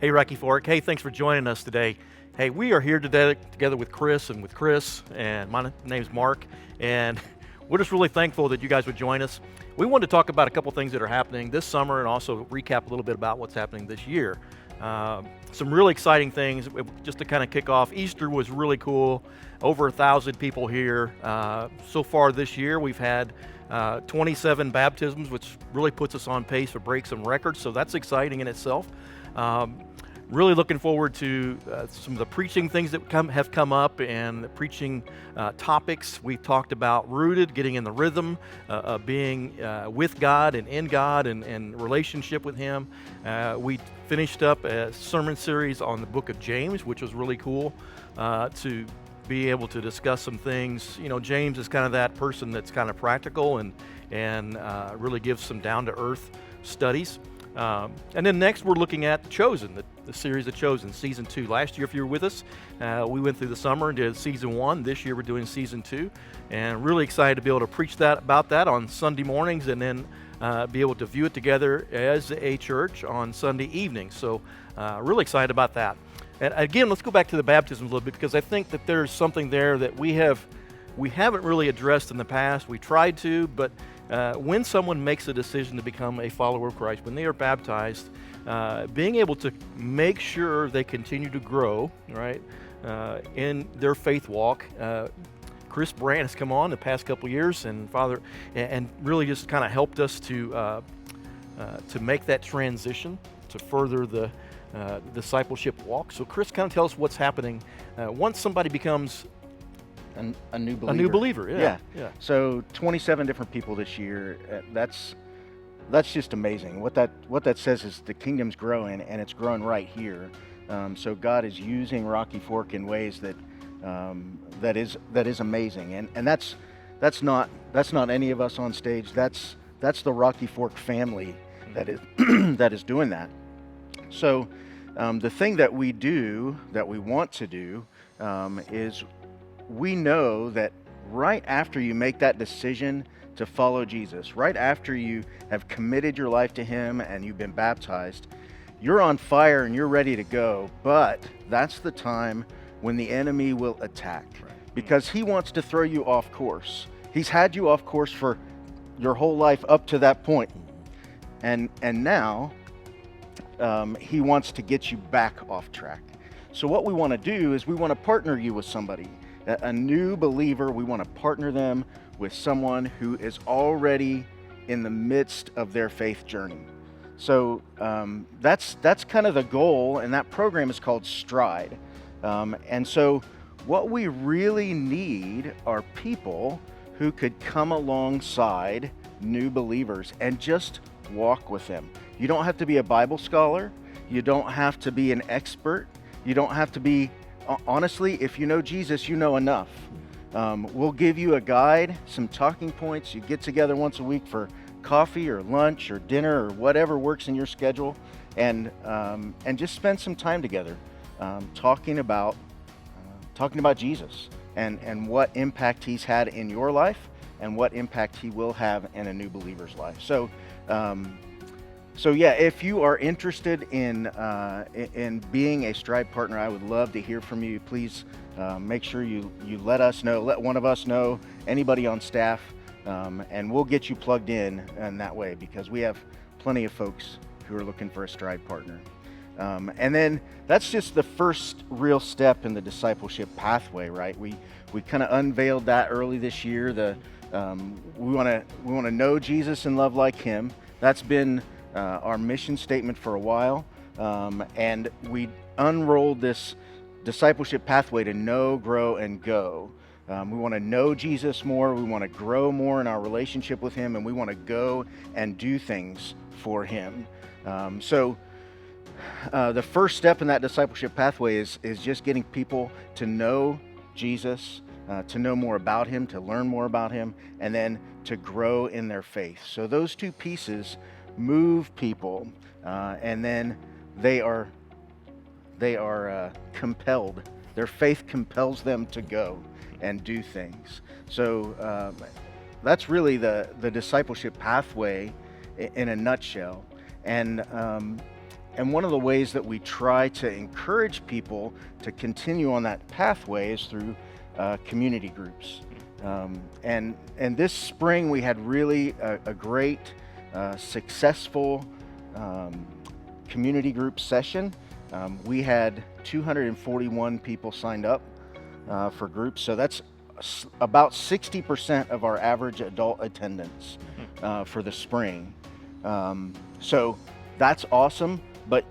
Hey, Rocky Fork. Hey, thanks for joining us today. Hey, we are here today together with Chris, and my name's Mark, and we're just really thankful that you guys would join us. We wanted to talk about a couple things that are happening this summer and also recap a little bit about what's happening this year. Some really exciting things. Just to kind of kick off, Easter was really cool. Over 1,000 people here. So far this year, we've had 27 baptisms, which really puts us on pace to break some records, so that's exciting in itself. Really looking forward to some of the preaching things that have come up and the preaching topics. We've talked about rooted, getting in the rhythm of being with God and in God and relationship with Him. We finished up a sermon series on the book of James, which was really cool to be able to discuss some things. You know, James is kind of that person that's kind of practical and really gives some down-to-earth studies. And then next we're looking at Chosen, the series of Chosen, Season 2. Last year, if you were with us, we went through the summer and did Season 1. This year we're doing Season 2. And really excited to be able to preach about that on Sunday mornings and then be able to view it together as a church on Sunday evenings. So really excited about that. And again, let's go back to the baptisms a little bit, because I think that there's something there that we haven't really addressed in the past. We tried to, but when someone makes a decision to become a follower of Christ, when they are baptized, being able to make sure they continue to grow, right, in their faith walk. Chris Brandt has come on the past couple years, and really just kind of helped us to make that transition to further the discipleship walk. So Chris, kind of tell us what's happening once somebody becomes a new believer. A new believer, yeah. So 27 different people this year. That's just amazing. What that says is the kingdom's growing, and it's growing right here. So God is using Rocky Fork in ways that is amazing, and that's not any of us on stage. That's the Rocky Fork family that is that is doing that. So the thing that we want to do, is we know that right after you make that decision to follow Jesus, right after you have committed your life to Him and you've been baptized, you're on fire and you're ready to go. But that's the time when the enemy will attack, because he wants to throw you off course. He's had you off course for your whole life up to that point. And now he wants to get you back off track. So what we want to do is we want to partner you with somebody, a new believer. We want to partner them with someone who is already in the midst of their faith journey. So that's kind of the goal, and that program is called Stride. And so what we really need are people who could come alongside new believers and just walk with them. You don't have to be a Bible scholar. You don't have to be an expert. You don't have to be, honestly, if you know Jesus, you know enough. We'll give you a guide, some talking points. You get together once a week for coffee or lunch or dinner or whatever works in your schedule, and just spend some time together talking about Jesus and what impact He's had in your life and what impact He will have in a new believer's life. So yeah, if you are interested in being a Stride partner, I would love to hear from you. Please make sure you let us know, let one of us know, anybody on staff, and we'll get you plugged in that way, because we have plenty of folks who are looking for a Stride partner. And then that's just the first real step in the discipleship pathway, right? We kind of unveiled that early this year. We want to know Jesus and love like Him. That's been our mission statement for a while, and we unrolled this discipleship pathway to know, grow, and go. We want to know Jesus more, we want to grow more in our relationship with Him, and we want to go and do things for Him. So the first step in that discipleship pathway is just getting people to know Jesus, to know more about Him, to learn more about Him, and then to grow in their faith. So those two pieces move people, and then they are compelled. Their faith compels them to go and do things. So that's really the discipleship pathway in a nutshell. And and one of the ways that we try to encourage people to continue on that pathway is through community groups. And this spring we had really a great, successful community group session. We had 241 people signed up for groups, so that's about 60% of our average adult attendance for the spring. So that's awesome, but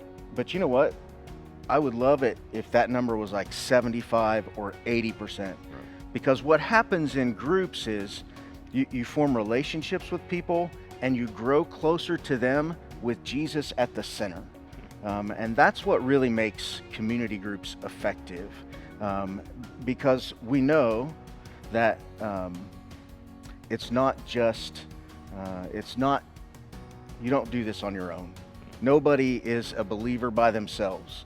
you know what? I would love it if that number was like 75 or 80%. Because what happens in groups is you form relationships with people and you grow closer to them with Jesus at the center. And that's what really makes community groups effective. Because we know that it's not just, you don't do this on your own. Nobody is a believer by themselves.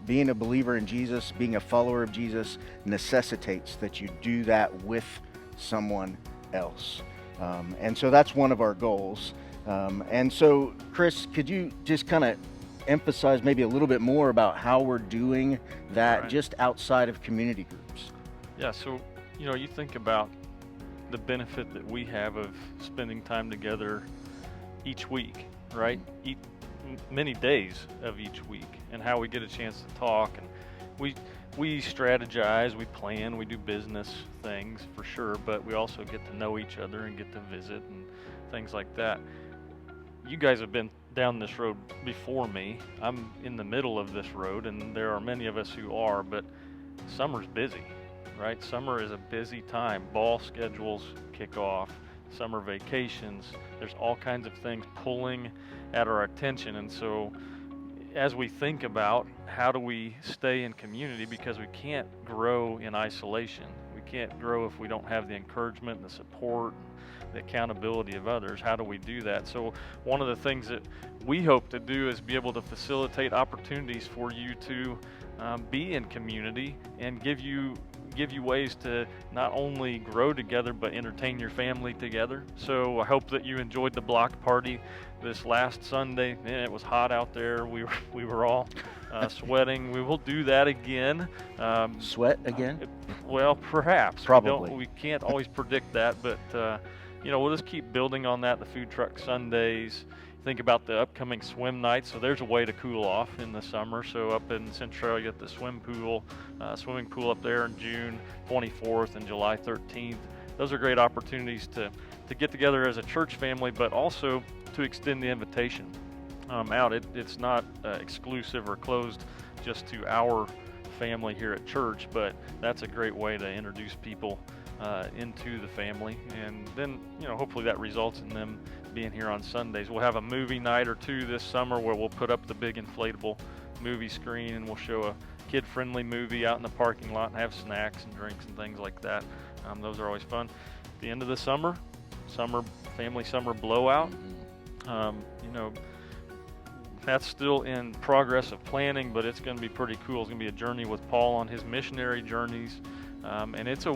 Being a believer in Jesus, being a follower of Jesus necessitates that you do that with someone else. And so that's one of our goals. And so, Chris, could you just kind of emphasize maybe a little bit more about how we're doing that just outside of community groups? Yeah, so, you think about the benefit that we have of spending time together each week, right? Many days of each week, and how we get a chance to talk, and we strategize, we plan, we do business things for sure, but we also get to know each other and get to visit and things like that. You guys have been down this road before me. I'm in the middle of this road, and there are many of us who are, but summer's busy, right? Summer is a busy time. Ball schedules kick off, summer vacations, there's all kinds of things pulling at our attention. And so as we think about how do we stay in community, because we can't grow in isolation, we can't grow if we don't have the encouragement and the support, the accountability of others. How do we do that? So one of the things that we hope to do is be able to facilitate opportunities for you to be in community and give you ways to not only grow together but entertain your family together. So I hope that you enjoyed the block party this last Sunday. Man, it was hot out there. We were all sweating. We will do that again. Sweat again? Well, perhaps. Probably. We can't always predict that, but we'll just keep building on that. The food truck Sundays. Think about the upcoming swim nights. So there's a way to cool off in the summer. So up in Centralia at the swimming pool up there in June 24th and July 13th. Those are great opportunities to get together as a church family, but also to extend the invitation out. It's not exclusive or closed just to our family here at church, but that's a great way to introduce people into the family, and then hopefully that results in them being here on Sundays. We'll have a movie night or two this summer where we'll put up the big inflatable movie screen and we'll show a kid-friendly movie out in the parking lot and have snacks and drinks and things like that. Those are always fun. At the end of the summer family summer blowout. That's still in progress of planning, but it's going to be pretty cool. It's going to be a journey with Paul on his missionary journeys. And it's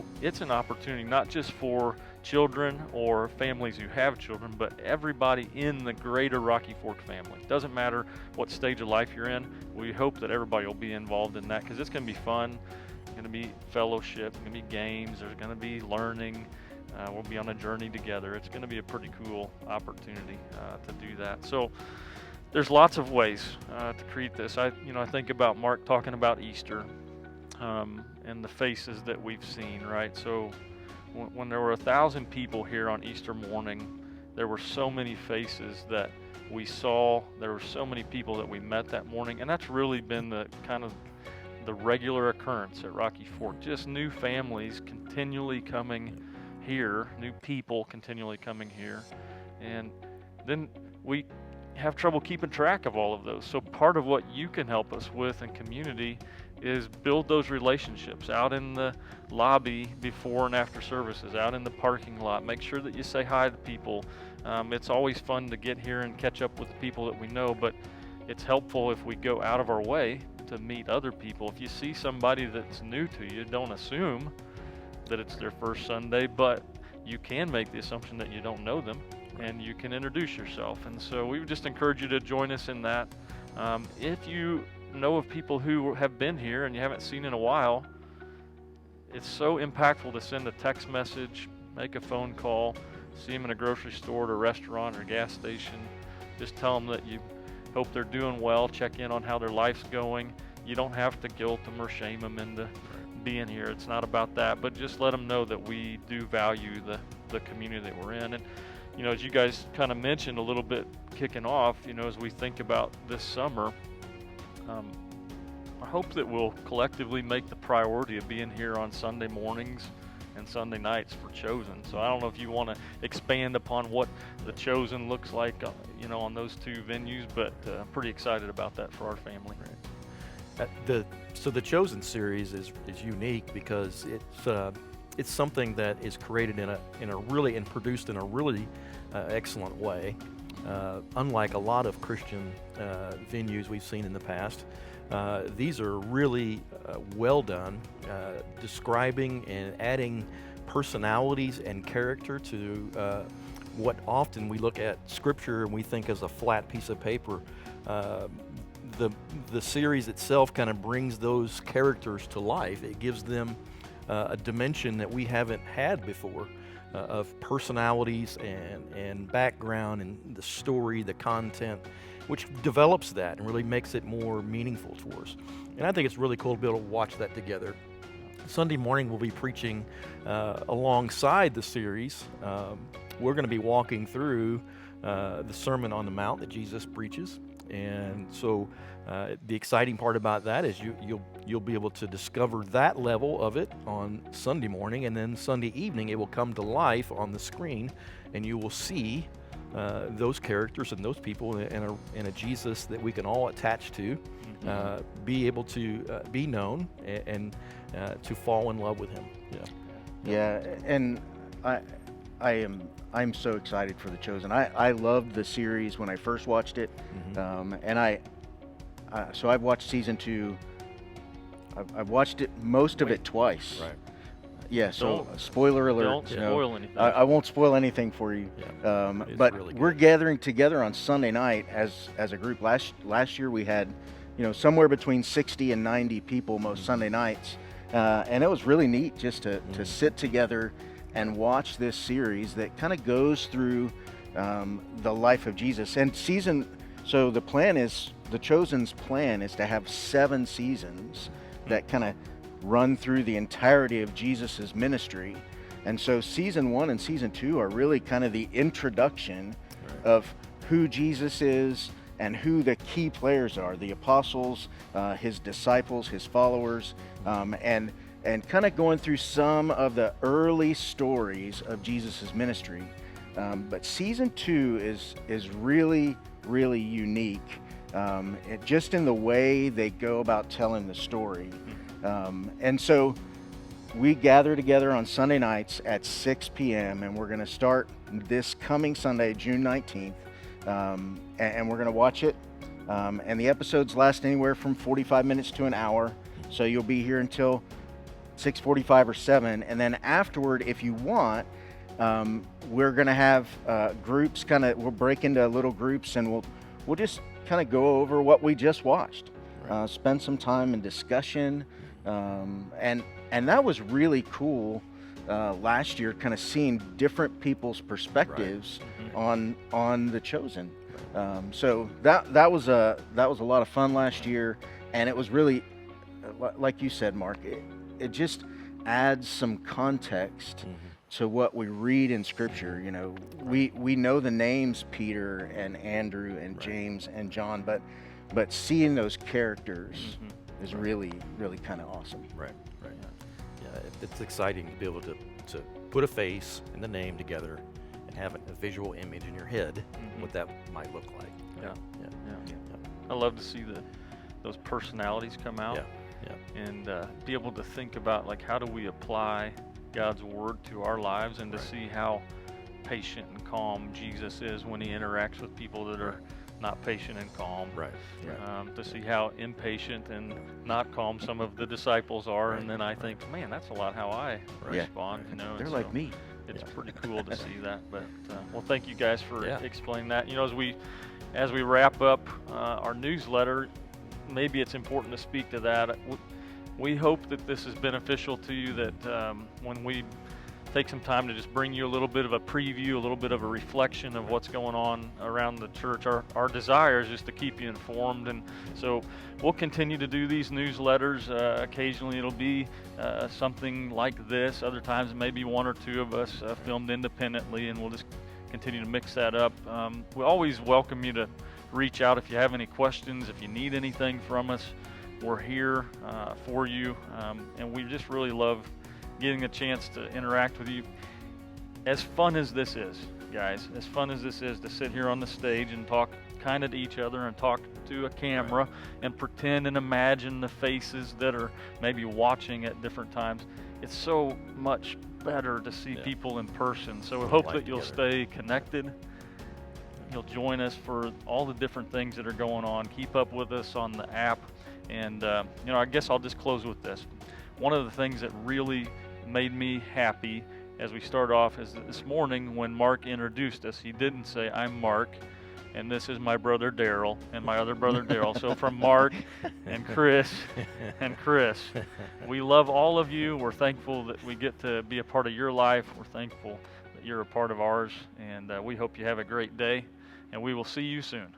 an opportunity not just for children or families who have children, but everybody in the greater Rocky Fork family. Doesn't matter what stage of life you're in. We hope that everybody will be involved in that, because it's going to be fun. It's going to be fellowship. It's going to be games. There's going to be learning. We'll be on a journey together. It's going to be a pretty cool opportunity to do that. So there's lots of ways to create this. I think about Mark talking about Easter. And the faces that we've seen, right? So when there were 1,000 people here on Easter morning, there were so many faces that we saw. There were so many people that we met that morning, and that's really been the kind of the regular occurrence at Rocky Fork. Just new families continually coming here, new people continually coming here, and then we have trouble keeping track of all of those. So part of what you can help us with in community is build those relationships out in the lobby before and after services, out in the parking lot. Make sure that you say hi to people. It's always fun to get here and catch up with the people that we know, but it's helpful if we go out of our way to meet other people. If you see somebody that's new to you, don't assume that it's their first Sunday, but you can make the assumption that you don't know them, and you can introduce yourself. And so we would just encourage you to join us in that. If you know of people who have been here and you haven't seen in a while, it's so impactful to send a text message, make a phone call, see them in a grocery store or a restaurant or a gas station. Just tell them that you hope they're doing well, check in on how their life's going. You don't have to guilt them or shame them into being here. It's not about that, but just let them know that we do value the community that we're in. And as you guys kind of mentioned a little bit kicking off, as we think about this summer, I hope that we'll collectively make the priority of being here on Sunday mornings and Sunday nights for Chosen. So I don't know if you want to expand upon what the Chosen looks like, on those two venues, but pretty excited about that for our family. So the Chosen series is unique because it's something that is created and produced in a really excellent way. Unlike a lot of Christian venues we've seen in the past, these are really well done, describing and adding personalities and character to what often we look at Scripture and we think as a flat piece of paper. The series itself kind of brings those characters to life. It gives them a dimension that we haven't had before, of personalities and background and the story, the content, which develops that and really makes it more meaningful to us. And I think it's really cool to be able to watch that together. Sunday morning we'll be preaching alongside the series. We're going to be walking through the Sermon on the Mount that Jesus preaches. And so the exciting part about that is you'll be able to discover that level of it on Sunday morning, and then Sunday evening it will come to life on the screen, and you will see those characters and those people in a Jesus that we can all attach to, be able to be known and to fall in love with him. Yeah, and I'm so excited for The Chosen. I loved the series when I first watched it, and so I've watched season 2. I've watched it most of it twice. Right. Yeah. So spoiler alert. Don't spoil anything. I won't spoil anything for you. Yeah. But really we're gathering together on Sunday night as a group. Last year we had, somewhere between 60 and 90 people most Sunday nights, and it was really neat just to sit together and watch this series that kind of goes through the life of Jesus. And so the plan is, The Chosen's plan is to have 7 seasons that kind of run through the entirety of Jesus's ministry. And so season 1 and season 2 are really kind of the introduction of who Jesus is and who the key players are, the apostles, his disciples, his followers, and kind of going through some of the early stories of Jesus's ministry. But season 2 is really, really unique, just in the way they go about telling the story. And so we gather together on Sunday nights at 6 p.m. and we're going to start this coming Sunday, June 19th, and we're going to watch it. And the episodes last anywhere from 45 minutes to an hour, so you'll be here until 6:45 or 7, and then afterward, if you want, we're going to have groups. We'll break into little groups, and we'll just kind of go over what we just watched, spend some time in discussion, and that was really cool last year, kind of seeing different people's perspectives on The Chosen. So that was a lot of fun last year, and it was really, like you said, Mark, it just adds some context to what we read in Scripture. We know the names Peter and Andrew and James and John, but seeing those characters is really, really kind of awesome. Right. Yeah, it's exciting to be able to put a face and the name together and have a visual image in your head what that might look like. Yeah. I love to see those personalities come out. And be able to think about, like, how do we apply God's word to our lives, and to see how patient and calm Jesus is when he interacts with people that are not patient and calm. To see how impatient and not calm some of the disciples are, and then I think, man, that's a lot how I respond. They're like me. It's pretty cool to see that. But well, thank you guys for explaining that. As we as we wrap up our newsletter, maybe it's important to speak to that. We hope that this is beneficial to you, that when we take some time to just bring you a little bit of a preview, a little bit of a reflection of what's going on around the church. Our desire is just to keep you informed, and so we'll continue to do these newsletters. Occasionally it'll be something like this. Other times maybe one or two of us filmed independently, and we'll just continue to mix that up. We always welcome you to reach out if you have any questions, if you need anything from us. We're here for you, and we just really love getting a chance to interact with you. As fun as this is, guys, as fun as this is to sit here on the stage and talk kind of to each other and talk to a camera and pretend and imagine the faces that are maybe watching at different times, it's so much better to see people in person. So we hope that you'll stay connected. You'll join us for all the different things that are going on. Keep up with us on the app. And, I guess I'll just close with this. One of the things that really made me happy as we start off is this morning when Mark introduced us, he didn't say, "I'm Mark, and this is my brother Daryl, and my other brother Daryl." So from Mark and Chris, we love all of you. We're thankful that we get to be a part of your life. We're thankful that you're a part of ours, and we hope you have a great day, and we will see you soon.